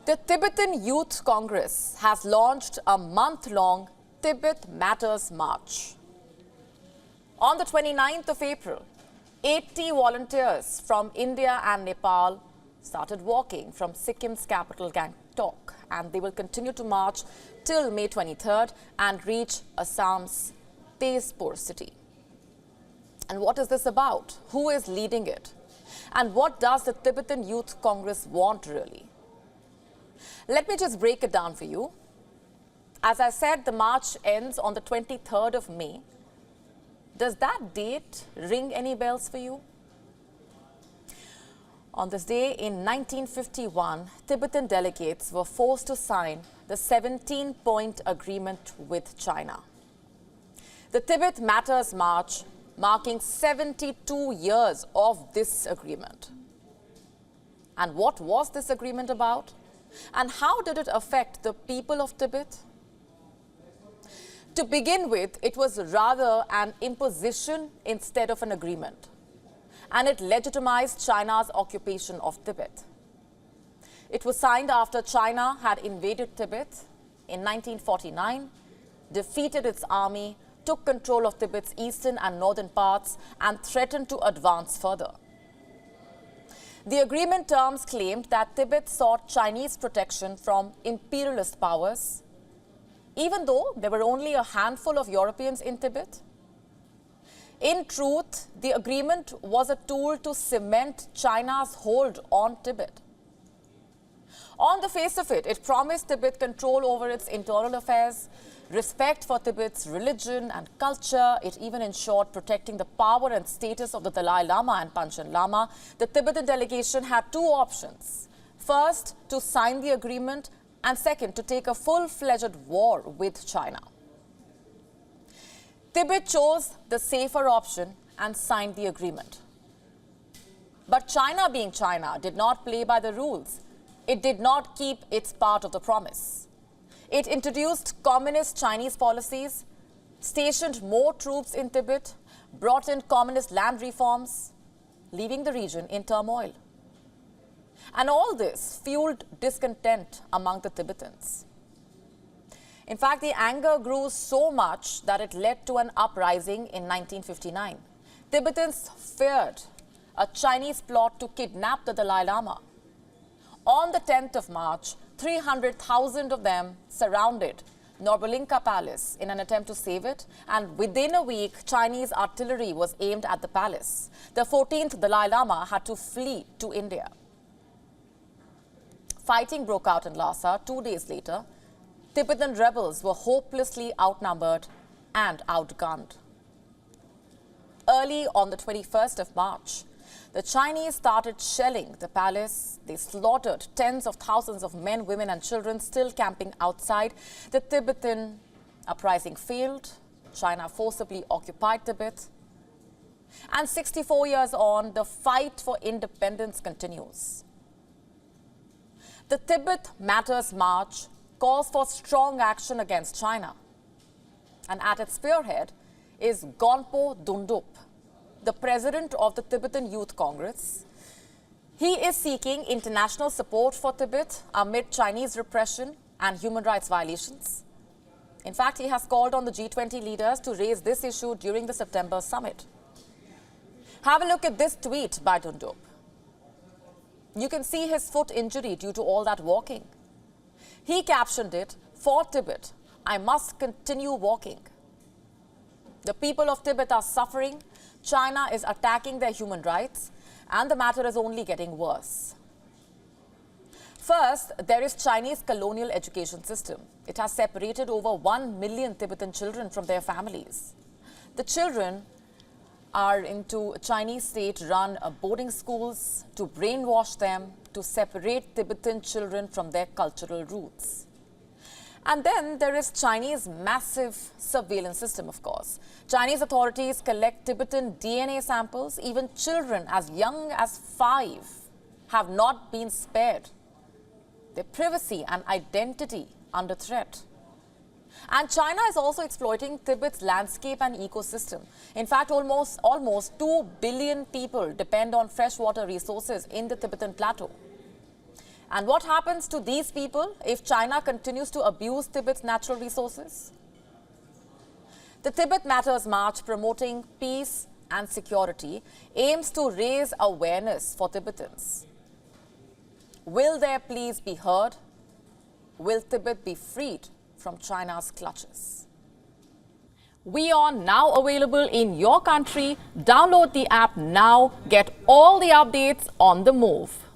The Tibetan Youth Congress has launched a month-long Tibet Matters March. On the 29th of April, 80 volunteers from India and Nepal started walking from Sikkim's capital Gangtok, and they will continue to march till May 23rd and reach Assam's Tezpur city. And what is this about? Who is leading it? And what does the Tibetan Youth Congress want really? Let me just break it down for you. As I said, the march ends on the 23rd of May. Does that date ring any bells for you? On this day in 1951, Tibetan delegates were forced to sign the 17-point agreement with China. The Tibet Matters March marking 72 years of this agreement. And what was this agreement about? And how did it affect the people of Tibet? To begin with, it was rather an imposition instead of an agreement, and it legitimized China's occupation of Tibet. It was signed after China had invaded Tibet in 1949, defeated its army, took control of Tibet's eastern and northern parts, and threatened to advance further. The agreement terms claimed that Tibet sought Chinese protection from imperialist powers, even though there were only a handful of Europeans in Tibet. In truth, the agreement was a tool to cement China's hold on Tibet. On the face of it, it promised Tibet control over its internal affairs, respect for Tibet's religion and culture. It even ensured protecting the power and status of the Dalai Lama and Panchen Lama. The Tibetan delegation had two options. First, to sign the agreement, and second, to take a full-fledged war with China. Tibet chose the safer option and signed the agreement. But China, being China, did not play by the rules. It did not keep its part of the promise. It introduced communist Chinese policies, stationed more troops in Tibet, brought in communist land reforms, leaving the region in turmoil. And all this fueled discontent among the Tibetans. In fact, the anger grew so much that it led to an uprising in 1959. Tibetans feared a Chinese plot to kidnap the Dalai Lama. On the 10th of March, 300,000 of them surrounded Norbalinka Palace in an attempt to save it, and within a week, Chinese artillery was aimed at the palace. The 14th Dalai Lama had to flee to India. Fighting broke out in Lhasa 2 days later. Tibetan rebels were hopelessly outnumbered and outgunned. Early on the 21st of March, the Chinese started shelling the palace. They slaughtered tens of thousands of men, women and children still camping outside. The Tibetan uprising failed. China forcibly occupied Tibet. And 64 years on, the fight for independence continues. The Tibet Matters March calls for strong action against China. And at its spearhead is Gonpo Dundup, the president of the Tibetan Youth Congress. He is seeking international support for Tibet amid Chinese repression and human rights violations. In fact, he has called on the G20 leaders to raise this issue during the September summit. Have a look at this tweet by Dundup. You can see his foot injury due to all that walking. He captioned it, "For Tibet, I must continue walking." The people of Tibet are suffering. China is attacking their human rights, and the matter is only getting worse. First, there is Chinese colonial education system. It has separated over 1 million Tibetan children from their families. The children are into Chinese state-run boarding schools to brainwash them, to separate Tibetan children from their cultural roots. And then there is Chinese massive surveillance system, of course. Chinese authorities collect Tibetan DNA samples. Even children as young as 5 have not been spared. Their privacy and identity under threat. And China is also exploiting Tibet's landscape and ecosystem. In fact, almost 2 billion people depend on freshwater resources in the Tibetan plateau. And what happens to these people if China continues to abuse Tibet's natural resources? The Tibet Matters March, promoting peace and security, aims to raise awareness for Tibetans. Will their pleas be heard? Will Tibet be freed from China's clutches? WION now available in your country. Download the app now. Get all the updates on the move.